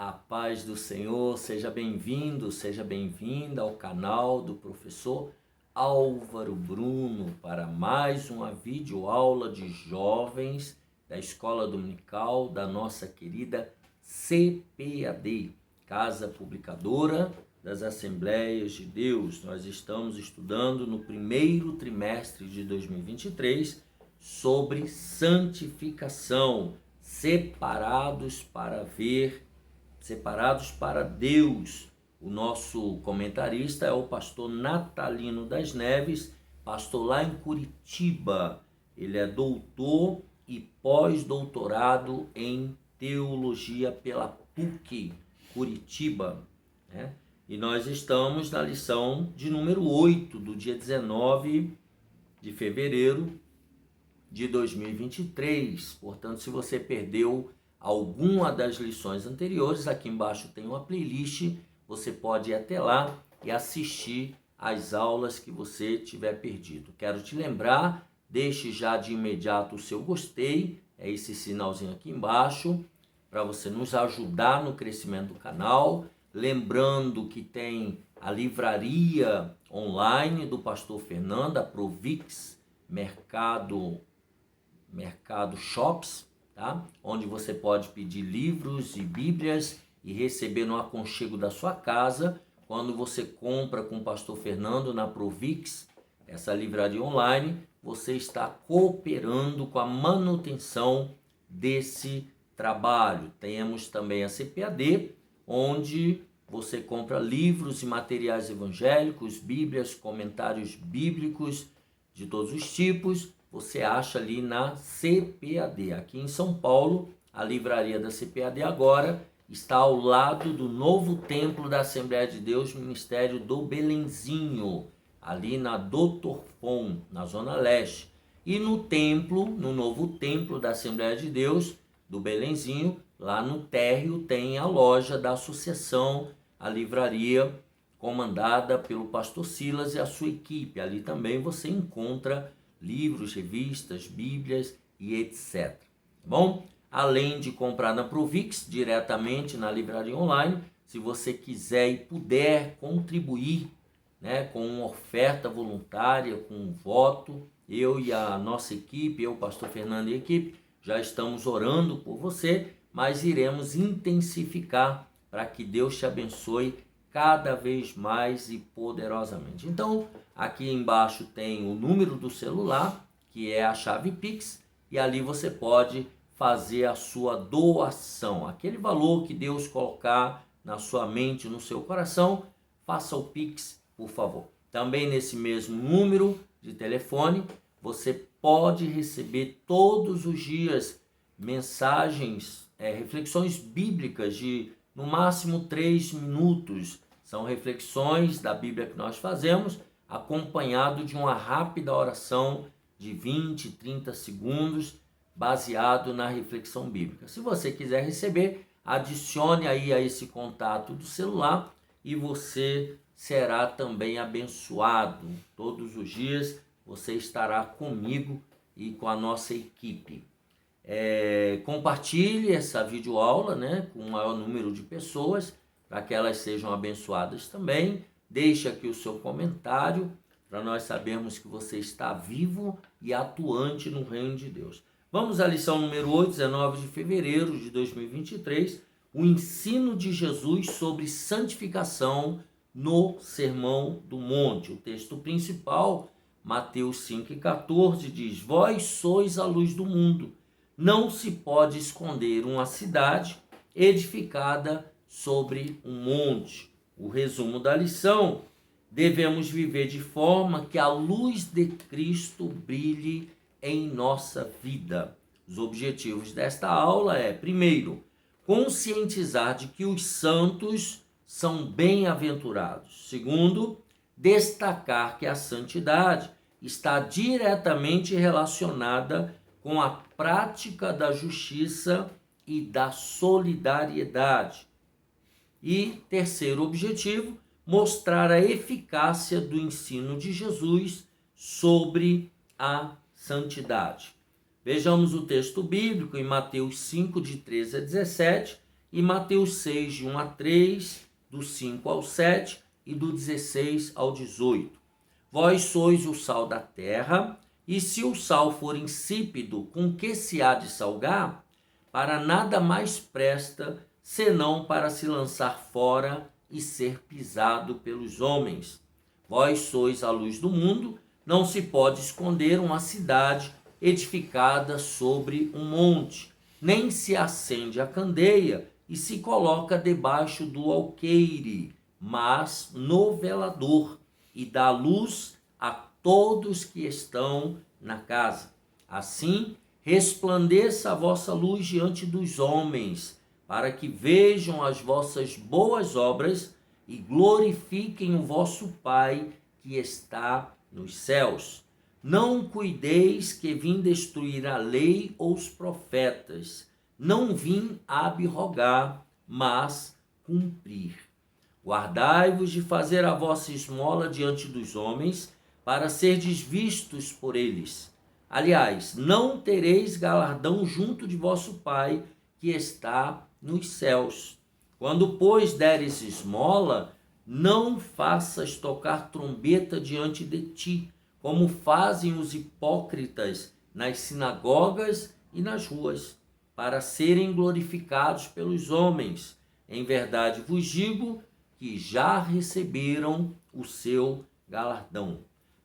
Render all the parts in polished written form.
A paz do Senhor, seja bem-vindo, seja bem-vinda ao canal do professor Álvaro Bruno para mais uma videoaula de jovens da Escola Dominical da nossa querida CPAD, Casa Publicadora das Assembleias de Deus. Nós estamos estudando no primeiro trimestre de 2023 sobre santificação, separados para Deus. O nosso comentarista é o pastor Natalino das Neves, pastor lá em Curitiba. Ele é doutor e pós-doutorado em teologia pela PUC Curitiba, né? E nós estamos na lição de número 8, do dia 19 de fevereiro de 2023. Portanto, se você perdeu alguma das lições anteriores, aqui embaixo tem uma playlist, você pode ir até lá e assistir as aulas que você tiver perdido. Quero te lembrar, deixe já de imediato o seu gostei, é esse sinalzinho aqui embaixo, para você nos ajudar no crescimento do canal. Lembrando que tem a livraria online do pastor Fernando, a Provix Mercado Shops, tá? Onde você pode pedir livros e bíblias e receber no aconchego da sua casa. Quando você compra com o pastor Fernando na Provix, essa livraria online, você está cooperando com a manutenção desse trabalho. Temos também a CPAD, onde você compra livros e materiais evangélicos, bíblias, comentários bíblicos de todos os tipos. Você acha ali na CPAD. Aqui em São Paulo, a livraria da CPAD agora está ao lado do novo templo da Assembleia de Deus, Ministério do Belenzinho, ali na Doutor Fon, na Zona Leste. E no novo templo da Assembleia de Deus, do Belenzinho, lá no térreo tem a loja da associação, a livraria comandada pelo pastor Silas e a sua equipe. Ali também você encontra livros, revistas, bíblias e etc. Bom, além de comprar na Provix, diretamente na livraria online, se você quiser e puder contribuir, né, com uma oferta voluntária, com um voto, eu e a nossa equipe, eu, pastor Fernando e a equipe, já estamos orando por você, mas iremos intensificar para que Deus te abençoe cada vez mais e poderosamente. Então, aqui embaixo tem o número do celular, que é a chave Pix, e ali você pode fazer a sua doação. Aquele valor que Deus colocar na sua mente, no seu coração, faça o Pix, por favor. Também nesse mesmo número de telefone, você pode receber todos os dias mensagens, reflexões bíblicas de no máximo 3 minutos. São reflexões da Bíblia que nós fazemos, acompanhado de uma rápida oração de 20, 30 segundos, baseado na reflexão bíblica. Se você quiser receber, adicione aí a esse contato do celular e você será também abençoado. Todos os dias você estará comigo e com a nossa equipe. Compartilhe essa videoaula, né, com o maior número de pessoas, para que elas sejam abençoadas também. Deixe aqui o seu comentário, para nós sabermos que você está vivo e atuante no reino de Deus. Vamos à lição número 8, 19 de fevereiro de 2023, o ensino de Jesus sobre santificação no Sermão do Monte. O texto principal, Mateus 5,14, diz: Vós sois a luz do mundo. Não se pode esconder uma cidade edificada sobre um monte. O resumo da lição: devemos viver de forma que a luz de Cristo brilhe em nossa vida. Os objetivos desta aula é, primeiro, conscientizar de que os santos são bem-aventurados. Segundo, destacar que a santidade está diretamente relacionada com a prática da justiça e da solidariedade. E terceiro objetivo, mostrar a eficácia do ensino de Jesus sobre a santidade. Vejamos o texto bíblico em Mateus 5, de 13 a 17, e Mateus 6, de 1 a 3, do 5 ao 7 e do 16 ao 18. Vós sois o sal da terra, e se o sal for insípido, com que se há de salgar? Para nada mais presta, senão para se lançar fora e ser pisado pelos homens. Vós sois a luz do mundo, não se pode esconder uma cidade edificada sobre um monte, nem se acende a candeia e se coloca debaixo do alqueire, mas no velador, e dá luz a todos que estão na casa. Assim, resplandeça a vossa luz diante dos homens, para que vejam as vossas boas obras e glorifiquem o vosso Pai que está nos céus. Não cuideis que vim destruir a lei ou os profetas. Não vim abrogar, mas cumprir. Guardai-vos de fazer a vossa esmola diante dos homens, para serdes vistos por eles. Aliás, não tereis galardão junto de vosso Pai, que está nos céus. Quando, pois, deres esmola, não faças tocar trombeta diante de ti, como fazem os hipócritas nas sinagogas e nas ruas, para serem glorificados pelos homens. Em verdade vos digo que já receberam o seu galardão.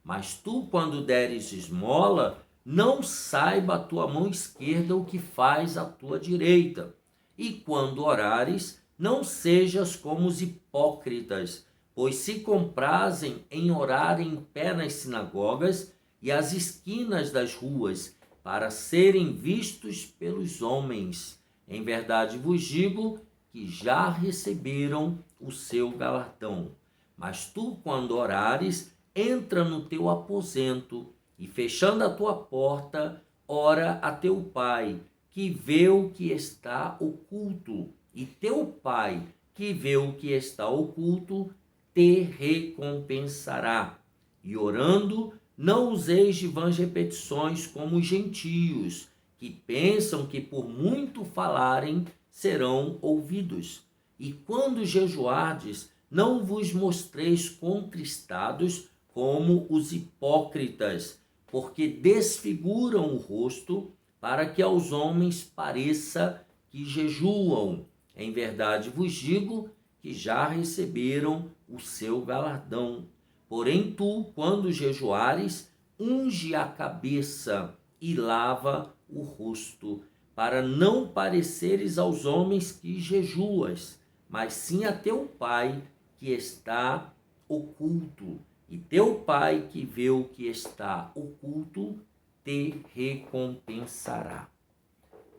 Mas tu, quando deres esmola, não saiba a tua mão esquerda o que faz a tua direita. E quando orares, não sejas como os hipócritas, pois se comprazem em orar em pé nas sinagogas e às esquinas das ruas, para serem vistos pelos homens. Em verdade vos digo que já receberam o seu galardão. Mas tu, quando orares, entra no teu aposento e, fechando a tua porta, ora a teu Pai, que vê o que está oculto, e teu Pai, que vê o que está oculto, te recompensará. E orando, não useis de vãs repetições como os gentios, que pensam que por muito falarem serão ouvidos. E quando jejuardes, não vos mostreis contristados como os hipócritas, porque desfiguram o rosto para que aos homens pareça que jejuam. Em verdade vos digo que já receberam o seu galardão. Porém tu, quando jejuares, unge a cabeça e lava o rosto, para não pareceres aos homens que jejuas, mas sim a teu Pai que está oculto. E teu Pai que vê o que está oculto, te recompensará.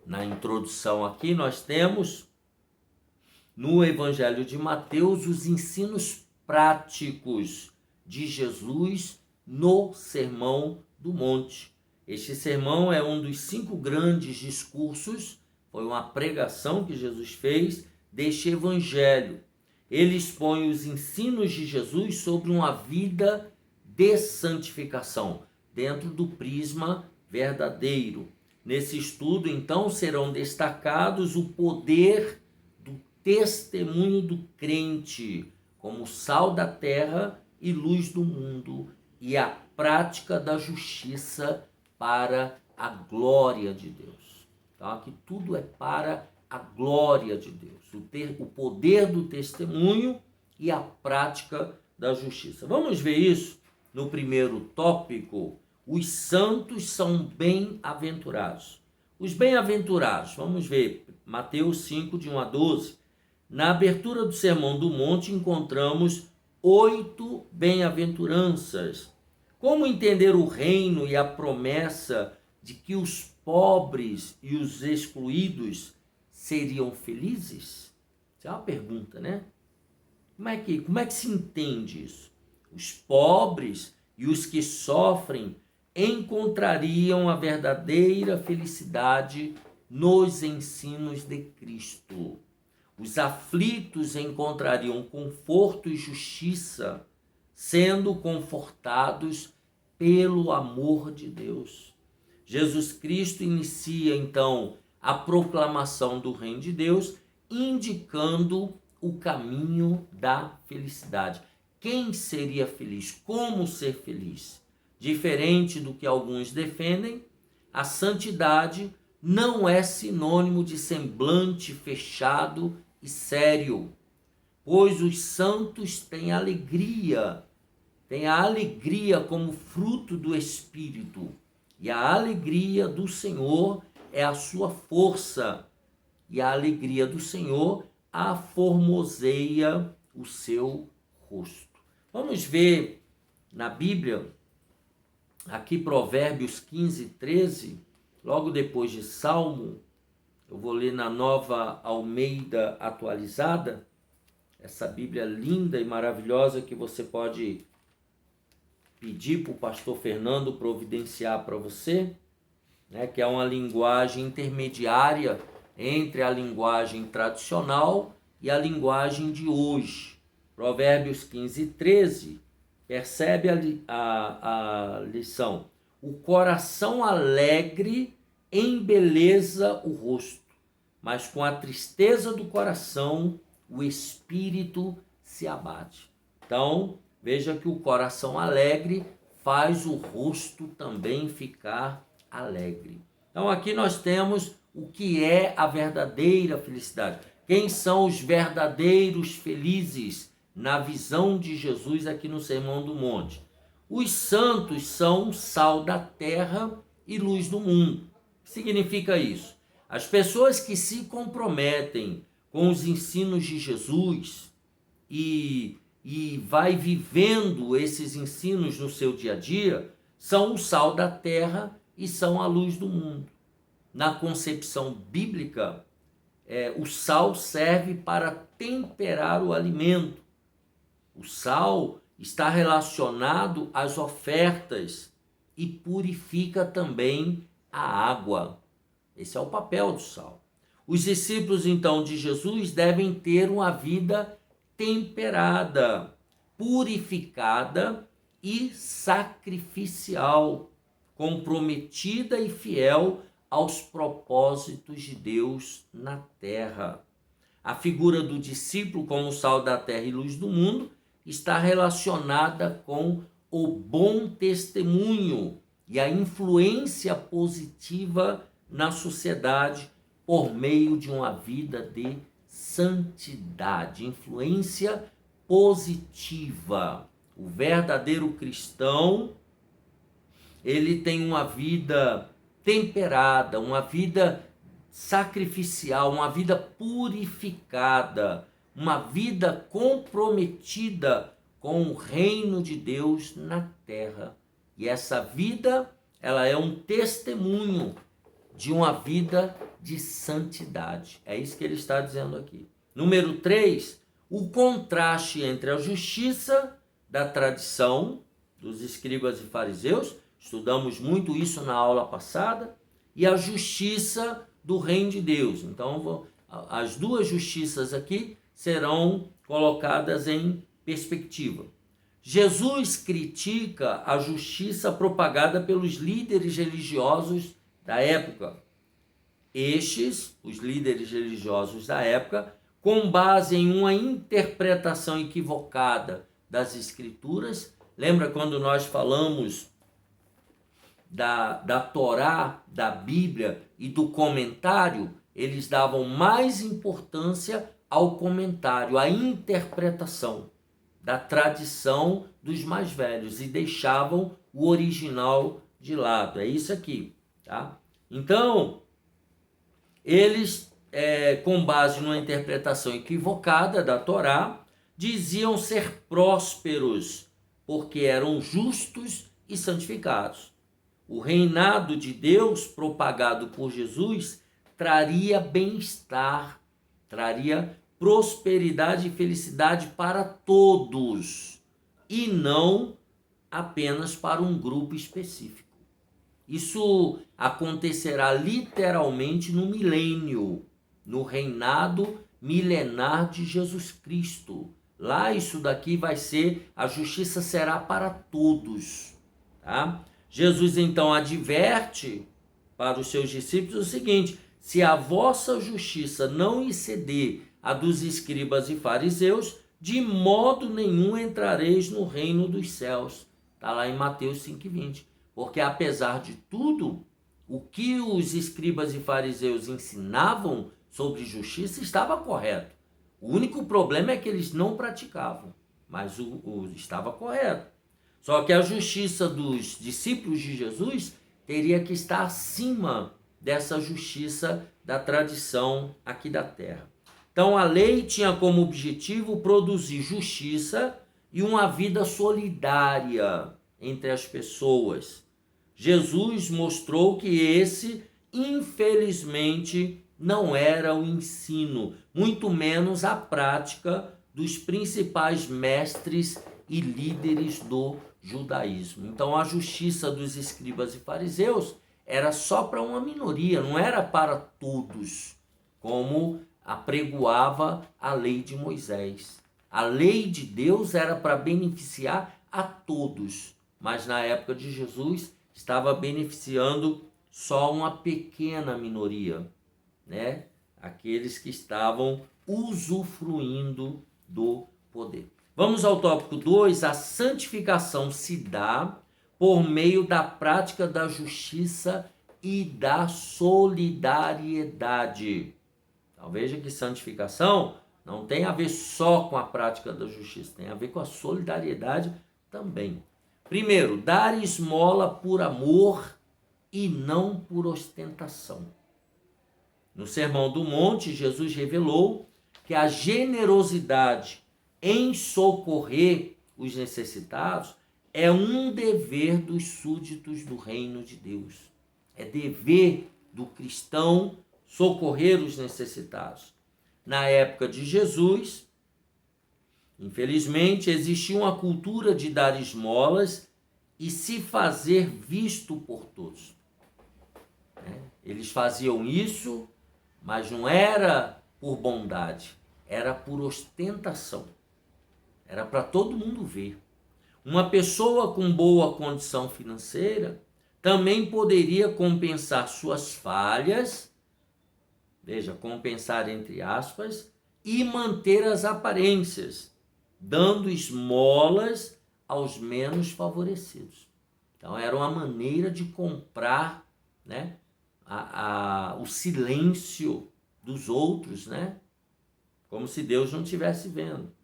Na introdução aqui nós temos, no Evangelho de Mateus, os ensinos práticos de Jesus no Sermão do Monte. Este sermão é um dos 5 grandes discursos, foi uma pregação que Jesus fez deste Evangelho. Ele expõe os ensinos de Jesus sobre uma vida de santificação, dentro do prisma verdadeiro. Nesse estudo, então, serão destacados o poder do testemunho do crente, como sal da terra e luz do mundo, e a prática da justiça para a glória de Deus. Então, aqui tudo é para a glória de Deus, o poder do testemunho e a prática da justiça. Vamos ver isso no primeiro tópico. Os santos são bem-aventurados. Os bem-aventurados, vamos ver, Mateus 5, de 1 a 12. Na abertura do Sermão do Monte, encontramos 8 bem-aventuranças. Como entender o reino e a promessa de que os pobres e os excluídos seriam felizes? Isso é uma pergunta, né? Como é que se entende isso? Os pobres e os que sofrem encontrariam a verdadeira felicidade nos ensinos de Cristo. Os aflitos encontrariam conforto e justiça, sendo confortados pelo amor de Deus. Jesus Cristo inicia, então, a proclamação do reino de Deus, indicando o caminho da felicidade. Quem seria feliz? Como ser feliz? Diferente do que alguns defendem, a santidade não é sinônimo de semblante fechado e sério, pois os santos têm a alegria como fruto do Espírito, e a alegria do Senhor é a sua força, e a alegria do Senhor aformoseia o seu rosto. Vamos ver na Bíblia, aqui Provérbios 15, 13, logo depois de Salmo. Eu vou ler na Nova Almeida Atualizada, essa Bíblia linda e maravilhosa que você pode pedir para o pastor Fernando providenciar para você, né, que é uma linguagem intermediária entre a linguagem tradicional e a linguagem de hoje. Provérbios 15, 13, percebe a lição. O coração alegre embeleza o rosto, mas com a tristeza do coração o espírito se abate. Então, veja que o coração alegre faz o rosto também ficar alegre. Então, aqui nós temos o que é a verdadeira felicidade. Quem são os verdadeiros felizes na visão de Jesus aqui no Sermão do Monte? Os santos são sal da terra e luz do mundo. O que significa isso? As pessoas que se comprometem com os ensinos de Jesus e vai vivendo esses ensinos no seu dia a dia, são o sal da terra e são a luz do mundo. Na concepção bíblica, o sal serve para temperar o alimento. O sal está relacionado às ofertas e purifica também a água. Esse é o papel do sal. Os discípulos, então, de Jesus devem ter uma vida temperada, purificada e sacrificial, comprometida e fiel aos propósitos de Deus na terra. A figura do discípulo como sal da terra e luz do mundo está relacionada com o bom testemunho e a influência positiva na sociedade por meio de uma vida de santidade, influência positiva. O verdadeiro cristão, ele tem uma vida temperada, uma vida sacrificial, uma vida purificada, uma vida comprometida com o reino de Deus na terra. E essa vida, ela é um testemunho de uma vida de santidade. É isso que ele está dizendo aqui. Número 3, o contraste entre a justiça da tradição dos escribas e fariseus, estudamos muito isso na aula passada, e a justiça do reino de Deus. Então, as duas justiças aqui serão colocadas em perspectiva. Jesus critica a justiça propagada pelos líderes religiosos da época. Estes, os líderes religiosos da época, com base em uma interpretação equivocada das Escrituras, lembra quando nós falamos da Torá, da Bíblia e do comentário? Eles davam mais importância ao comentário, à interpretação da tradição dos mais velhos e deixavam o original de lado. É isso aqui, tá? Então, eles, com base numa interpretação equivocada da Torá, diziam ser prósperos porque eram justos e santificados. O reinado de Deus propagado por Jesus traria bem-estar, traria prosperidade e felicidade para todos e não apenas para um grupo específico. Isso acontecerá literalmente no milênio, no reinado milenar de Jesus Cristo. Lá isso daqui vai ser, a justiça será para todos, tá? Jesus então adverte para os seus discípulos o seguinte: se a vossa justiça não exceder a dos escribas e fariseus, de modo nenhum entrareis no reino dos céus. Está lá em Mateus 5,20. Porque apesar de tudo, o que os escribas e fariseus ensinavam sobre justiça estava correto. O único problema é que eles não praticavam, mas estava correto. Só que a justiça dos discípulos de Jesus teria que estar acima dessa justiça da tradição aqui da terra. Então a lei tinha como objetivo produzir justiça e uma vida solidária entre as pessoas. Jesus mostrou que esse, infelizmente, não era o ensino, muito menos a prática dos principais mestres e líderes do judaísmo. Então a justiça dos escribas e fariseus era só para uma minoria, não era para todos, como apregoava a lei de Moisés. A lei de Deus era para beneficiar a todos, mas na época de Jesus estava beneficiando só uma pequena minoria, né? Aqueles que estavam usufruindo do poder. Vamos ao tópico 2. A santificação se dá por meio da prática da justiça e da solidariedade. Então veja que santificação não tem a ver só com a prática da justiça, tem a ver com a solidariedade também. Primeiro, dar esmola por amor e não por ostentação. No Sermão do Monte, Jesus revelou que a generosidade em socorrer os necessitados é um dever dos súditos do reino de Deus. É dever do cristão socorrer os necessitados. Na época de Jesus, infelizmente, existia uma cultura de dar esmolas e se fazer visto por todos. Eles faziam isso, mas não era por bondade, era por ostentação. Era para todo mundo ver. Uma pessoa com boa condição financeira também poderia compensar suas falhas, veja, compensar entre aspas, e manter as aparências, dando esmolas aos menos favorecidos. Então era uma maneira de comprar, né, o silêncio dos outros, né? Como se Deus não estivesse vendo.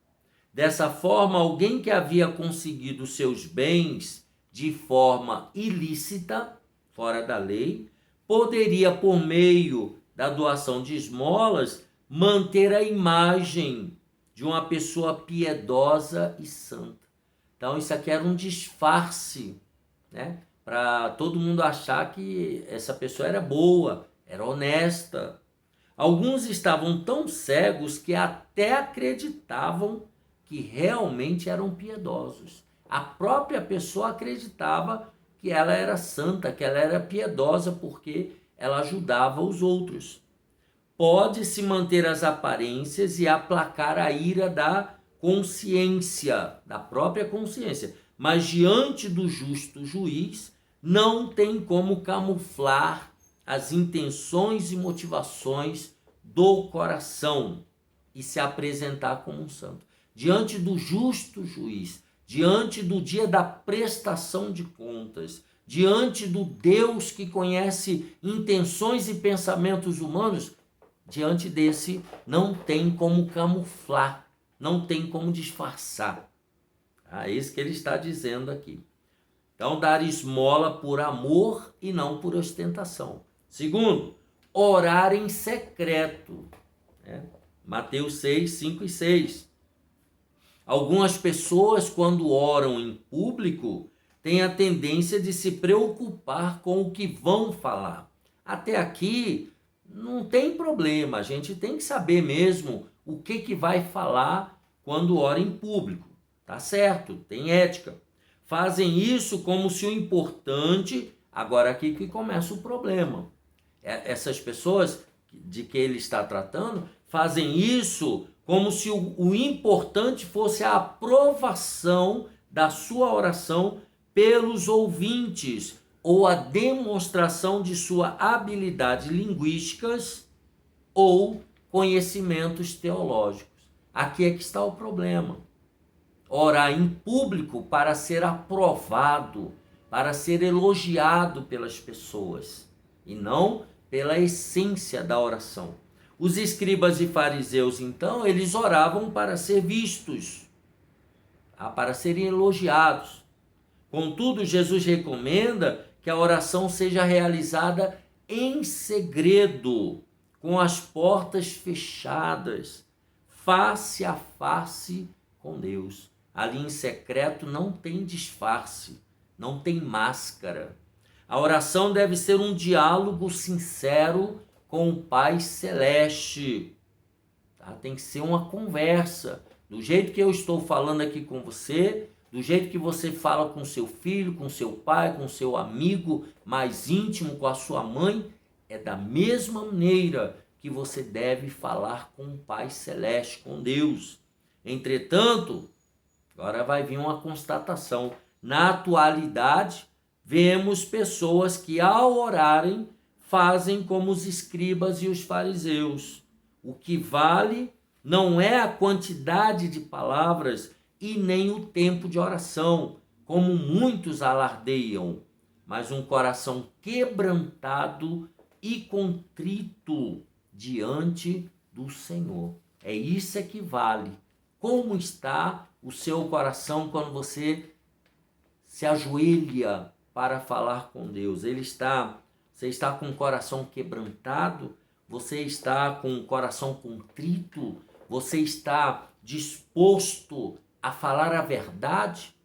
Dessa forma, alguém que havia conseguido seus bens de forma ilícita, fora da lei, poderia, por meio da doação de esmolas, manter a imagem de uma pessoa piedosa e santa. Então, isso aqui era um disfarce, né? Para todo mundo achar que essa pessoa era boa, era honesta. Alguns estavam tão cegos que até acreditavam que realmente eram piedosos. A própria pessoa acreditava que ela era santa, que ela era piedosa porque ela ajudava os outros. Pode-se manter as aparências e aplacar a ira da consciência, da própria consciência, mas diante do justo juiz não tem como camuflar as intenções e motivações do coração e se apresentar como um santo. Diante do justo juiz, diante do dia da prestação de contas, diante do Deus que conhece intenções e pensamentos humanos, diante desse não tem como camuflar, não tem como disfarçar. É isso que ele está dizendo aqui. Então, dar esmola por amor e não por ostentação. Segundo, orar em secreto. Mateus 6, 5 e 6. Algumas pessoas, quando oram em público, têm a tendência de se preocupar com o que vão falar. Até aqui, não tem problema, a gente tem que saber mesmo o que vai falar quando ora em público. Tá certo, tem ética. Fazem isso como se o importante... Agora aqui que começa o problema. Essas pessoas de que ele está tratando fazem isso como se o importante fosse a aprovação da sua oração pelos ouvintes, ou a demonstração de sua habilidade linguísticas ou conhecimentos teológicos. Aqui é que está o problema. Orar em público para ser aprovado, para ser elogiado pelas pessoas, e não pela essência da oração. Os escribas e fariseus, então, eles oravam para ser vistos, para serem elogiados. Contudo, Jesus recomenda que a oração seja realizada em segredo, com as portas fechadas, face a face com Deus. Ali em secreto não tem disfarce, não tem máscara. A oração deve ser um diálogo sincero com o Pai Celeste. Tá? Tem que ser uma conversa. Do jeito que eu estou falando aqui com você, do jeito que você fala com seu filho, com seu pai, com seu amigo mais íntimo, com a sua mãe, é da mesma maneira que você deve falar com o Pai Celeste, com Deus. Entretanto, agora vai vir uma constatação. Na atualidade, vemos pessoas que ao orarem fazem como os escribas e os fariseus. O que vale não é a quantidade de palavras e nem o tempo de oração, como muitos alardeiam, mas um coração quebrantado e contrito diante do Senhor. É isso que vale. Como está o seu coração quando você se ajoelha para falar com Deus? Você está com o coração quebrantado? Você está com o coração contrito? Você está disposto a falar a verdade?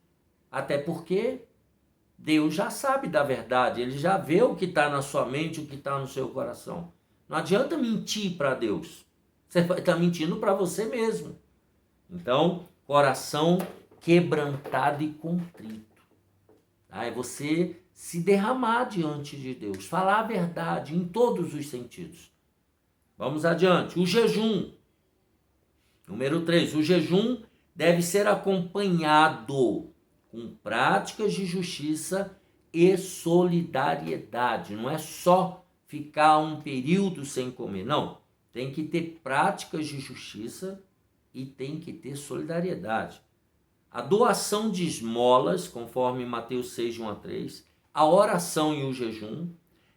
Até porque Deus já sabe da verdade, Ele já vê o que está na sua mente, o que está no seu coração. Não adianta mentir para Deus. Você vai estar mentindo para você mesmo. Então, coração quebrantado e contrito. É você se derramar diante de Deus, falar a verdade em todos os sentidos. Vamos adiante. O jejum. Número 3. O jejum deve ser acompanhado com práticas de justiça e solidariedade. Não é só ficar um período sem comer, não. Tem que ter práticas de justiça e tem que ter solidariedade. A doação de esmolas, conforme Mateus 6, de 1 a 3, a oração e o jejum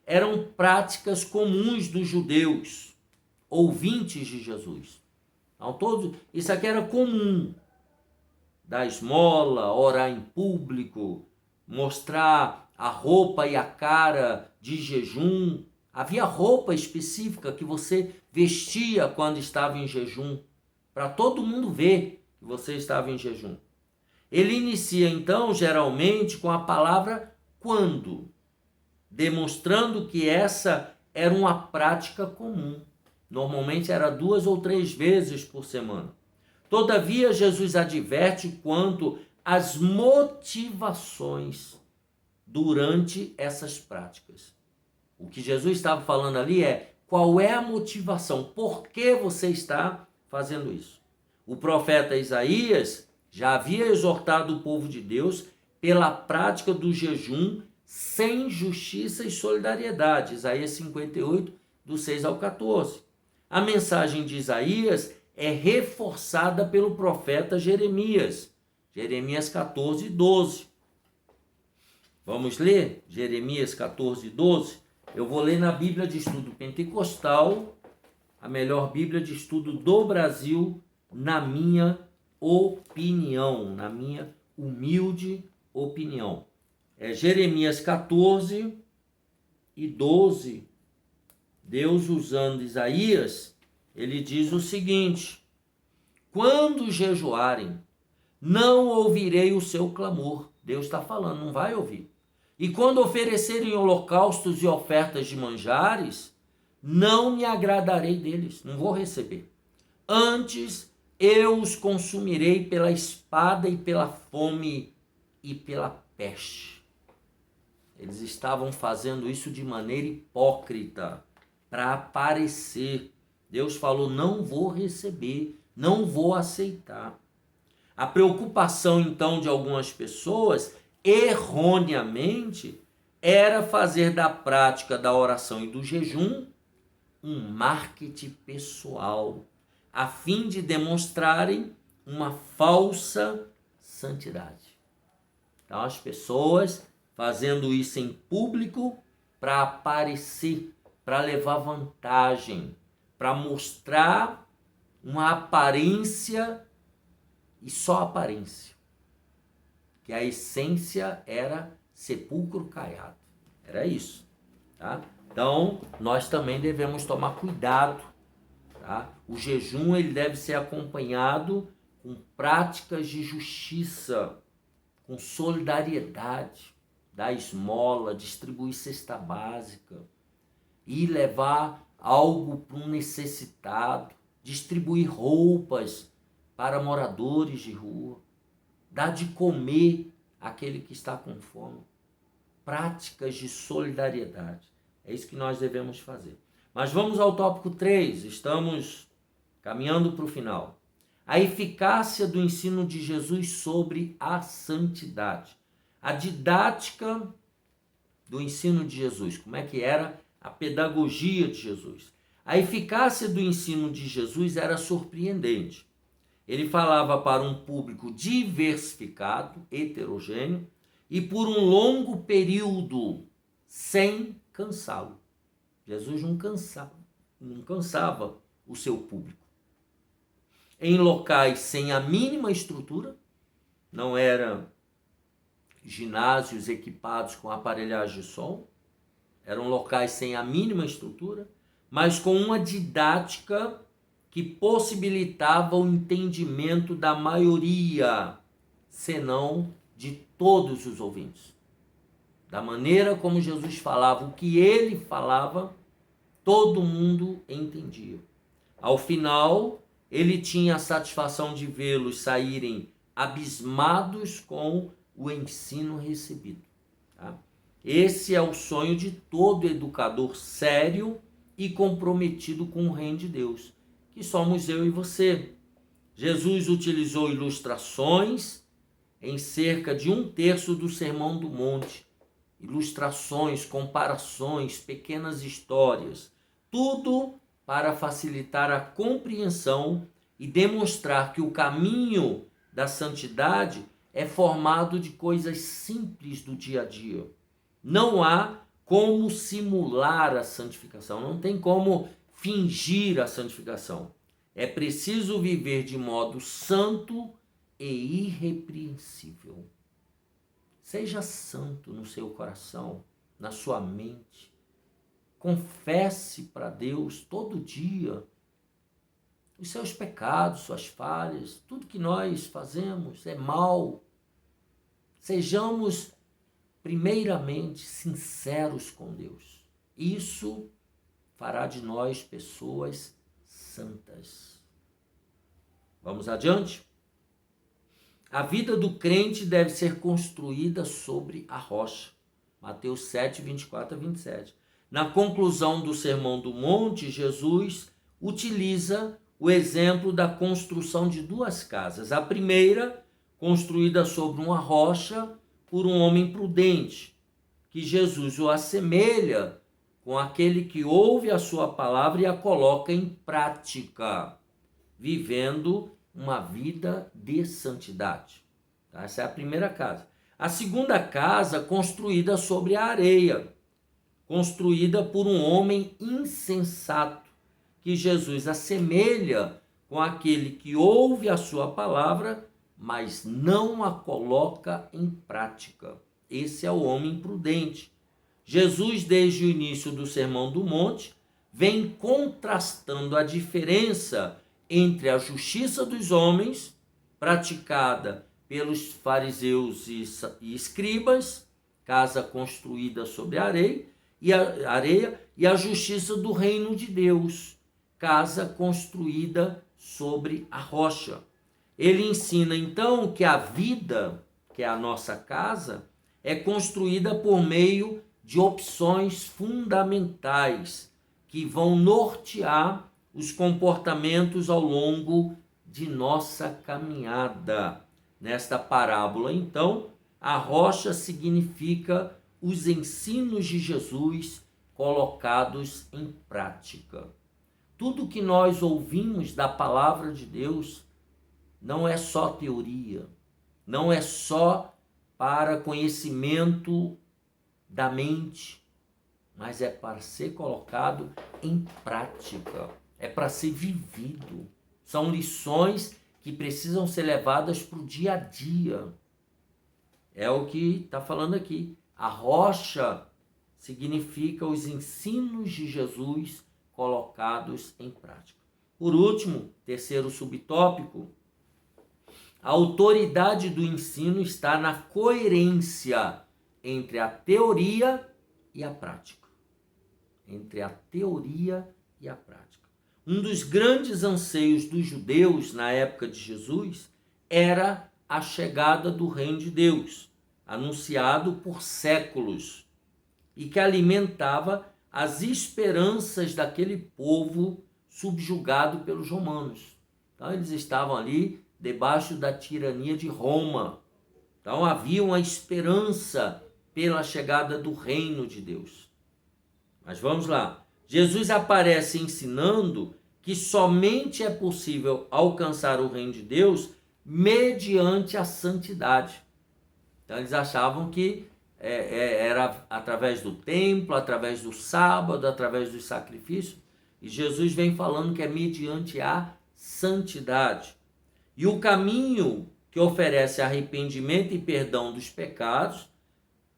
eram práticas comuns dos judeus, ouvintes de Jesus. Então, isso aqui era comum. Dar esmola, orar em público, mostrar a roupa e a cara de jejum. Havia roupa específica que você vestia quando estava em jejum, para todo mundo ver que você estava em jejum. Ele inicia, então, geralmente, com a palavra quando, demonstrando que essa era uma prática comum. Normalmente era 2 ou 3 vezes por semana. Todavia, Jesus adverte quanto às motivações durante essas práticas. O que Jesus estava falando ali é qual é a motivação, por que você está fazendo isso. O profeta Isaías já havia exortado o povo de Deus pela prática do jejum sem justiça e solidariedade. Isaías 58, do 6 ao 14. A mensagem de Isaías é reforçada pelo profeta Jeremias. Jeremias 14, 12. Vamos ler Jeremias 14, 12? Eu vou ler na Bíblia de Estudo Pentecostal, a melhor Bíblia de Estudo do Brasil, na minha opinião, na minha humilde opinião. É Jeremias 14 e 12. Deus, usando Isaías, ele diz o seguinte: quando jejuarem, não ouvirei o seu clamor. Deus está falando, não vai ouvir. E quando oferecerem holocaustos e ofertas de manjares, não me agradarei deles, não vou receber. Antes eu os consumirei pela espada e pela fome e pela peste. Eles estavam fazendo isso de maneira hipócrita, para aparecer. Deus falou, não vou receber, não vou aceitar. A preocupação, então, de algumas pessoas, erroneamente, era fazer da prática da oração e do jejum um marketing pessoal, a fim de demonstrarem uma falsa santidade. Então, as pessoas fazendo isso em público para aparecer, para levar vantagem, para mostrar uma aparência e só aparência. Que a essência era sepulcro caiado. Era isso. Tá? Então, nós também devemos tomar cuidado. Tá? O jejum ele deve ser acompanhado com práticas de justiça, com solidariedade, dar esmola, distribuir cesta básica, e levar algo para um necessitado, distribuir roupas para moradores de rua, dar de comer àquele que está com fome. Práticas de solidariedade. É isso que nós devemos fazer. Mas vamos ao tópico 3, estamos caminhando para o final. A eficácia do ensino de Jesus sobre a santidade. A didática do ensino de Jesus, como é que era a pedagogia de Jesus. A eficácia do ensino de Jesus era surpreendente. Ele falava para um público diversificado, heterogêneo, e por um longo período, sem cansá-lo. Jesus não cansava o seu público. Em locais sem a mínima estrutura, não eram ginásios equipados com aparelhagem de som, eram locais sem a mínima estrutura, mas com uma didática que possibilitava o entendimento da maioria, senão de todos os ouvintes. Da maneira como Jesus falava, o que ele falava, todo mundo entendia. Ao final, ele tinha a satisfação de vê-los saírem abismados com o ensino recebido. Tá? Esse é o sonho de todo educador sério e comprometido com o reino de Deus, que somos eu e você. Jesus utilizou ilustrações em cerca de 1/3 do Sermão do Monte. Ilustrações, comparações, pequenas histórias, tudo para facilitar a compreensão e demonstrar que o caminho da santidade é formado de coisas simples do dia a dia. Não há como simular a santificação, não tem como fingir a santificação. É preciso viver de modo santo e irrepreensível. Seja santo no seu coração, na sua mente. Confesse para Deus todo dia os seus pecados, suas falhas, tudo que nós fazemos é mal. Sejamos primeiramente sinceros com Deus. Isso fará de nós pessoas santas. Vamos adiante? A vida do crente deve ser construída sobre a rocha. Mateus 7, 24 a 27. Na conclusão do Sermão do Monte, Jesus utiliza o exemplo da construção de 2 casas. A primeira, construída sobre uma rocha por um homem prudente, que Jesus o assemelha com aquele que ouve a sua palavra e a coloca em prática, vivendo uma vida de santidade. Essa é a primeira casa. A segunda casa, construída sobre a areia, construída por um homem insensato, que Jesus assemelha com aquele que ouve a sua palavra, mas não a coloca em prática. Esse é o homem prudente. Jesus, desde o início do Sermão do Monte, vem contrastando a diferença entre a justiça dos homens, praticada pelos fariseus e escribas, casa construída sobre a areia, e a justiça do reino de Deus, casa construída sobre a rocha. Ele ensina então que a vida, que é a nossa casa, é construída por meio de opções fundamentais que vão nortear os comportamentos ao longo de nossa caminhada. Nesta parábola, então, a rocha significa os ensinos de Jesus colocados em prática. Tudo que nós ouvimos da palavra de Deus não é só teoria, não é só para conhecimento da mente, mas é para ser colocado em prática, é para ser vivido. São lições que precisam ser levadas para o dia a dia. É o que está falando aqui. A rocha significa os ensinos de Jesus colocados em prática. Por último, terceiro subtópico, a autoridade do ensino está na coerência entre a teoria e a prática. Entre a teoria e a prática. Um dos grandes anseios dos judeus na época de Jesus era a chegada do reino de Deus, anunciado por séculos, e que alimentava as esperanças daquele povo subjugado pelos romanos. Então eles estavam ali debaixo da tirania de Roma. Então havia uma esperança pela chegada do reino de Deus. Mas vamos lá. Jesus aparece ensinando que somente é possível alcançar o reino de Deus mediante a santidade. Então eles achavam que era através do templo, através do sábado, através dos sacrifícios. E Jesus vem falando que é mediante a santidade. E o caminho que oferece arrependimento e perdão dos pecados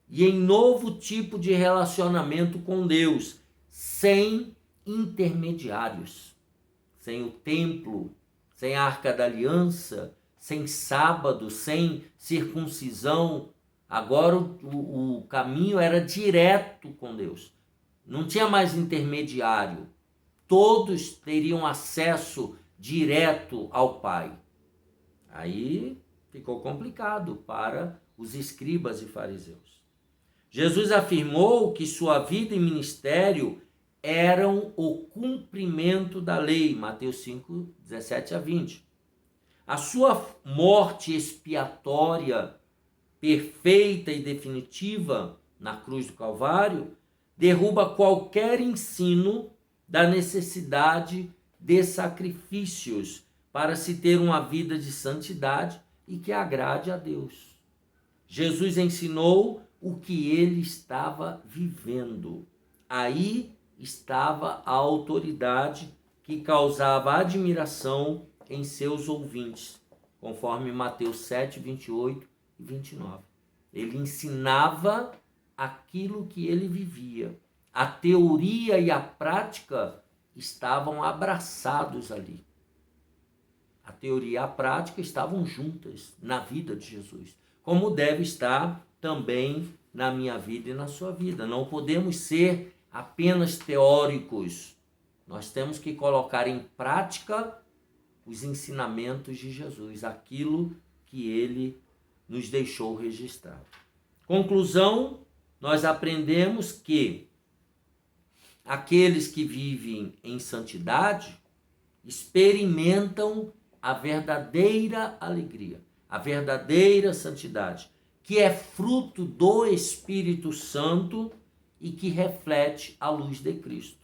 e em novo tipo de relacionamento com Deus, sem intermediários, sem o templo, sem a Arca da Aliança, sem sábado, sem circuncisão. Agora o caminho era direto com Deus. Não tinha mais intermediário. Todos teriam acesso direto ao Pai. Aí ficou complicado para os escribas e fariseus. Jesus afirmou que sua vida e ministério eram o cumprimento da lei, Mateus 5, 17 a 20. A sua morte expiatória, perfeita e definitiva na cruz do Calvário, derruba qualquer ensino da necessidade de sacrifícios para se ter uma vida de santidade e que agrade a Deus. Jesus ensinou o que ele estava vivendo. Aí estava a autoridade que causava admiração em seus ouvintes, conforme Mateus 7, 28 e 29. Ele ensinava aquilo que ele vivia. A teoria e a prática estavam abraçados ali. A teoria e a prática estavam juntas na vida de Jesus, como deve estar também na minha vida e na sua vida. Não podemos ser apenas teóricos. Nós temos que colocar em prática os ensinamentos de Jesus, aquilo que ele nos deixou registrado. Conclusão, nós aprendemos que aqueles que vivem em santidade experimentam a verdadeira alegria, a verdadeira santidade, que é fruto do Espírito Santo e que reflete a luz de Cristo.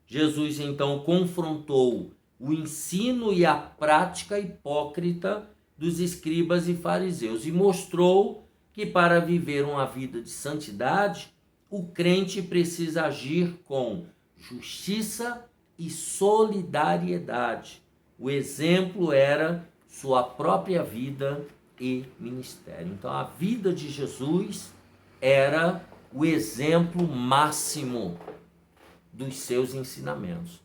Jesus então confrontou o ensino e a prática hipócrita dos escribas e fariseus e mostrou que para viver uma vida de santidade, o crente precisa agir com justiça e solidariedade. O exemplo era sua própria vida e ministério. Então a vida de Jesus era o exemplo máximo dos seus ensinamentos.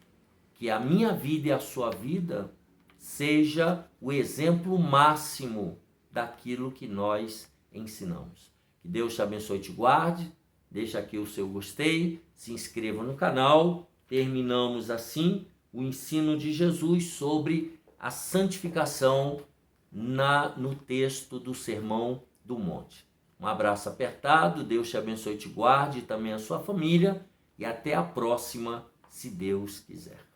Que a minha vida e a sua vida seja o exemplo máximo daquilo que nós ensinamos. Que Deus te abençoe e te guarde. Deixa aqui o seu gostei, se inscreva no canal. Terminamos assim o ensino de Jesus sobre a santificação no texto do Sermão do Monte. Um abraço apertado, Deus te abençoe e te guarde, e também a sua família, e até a próxima, se Deus quiser.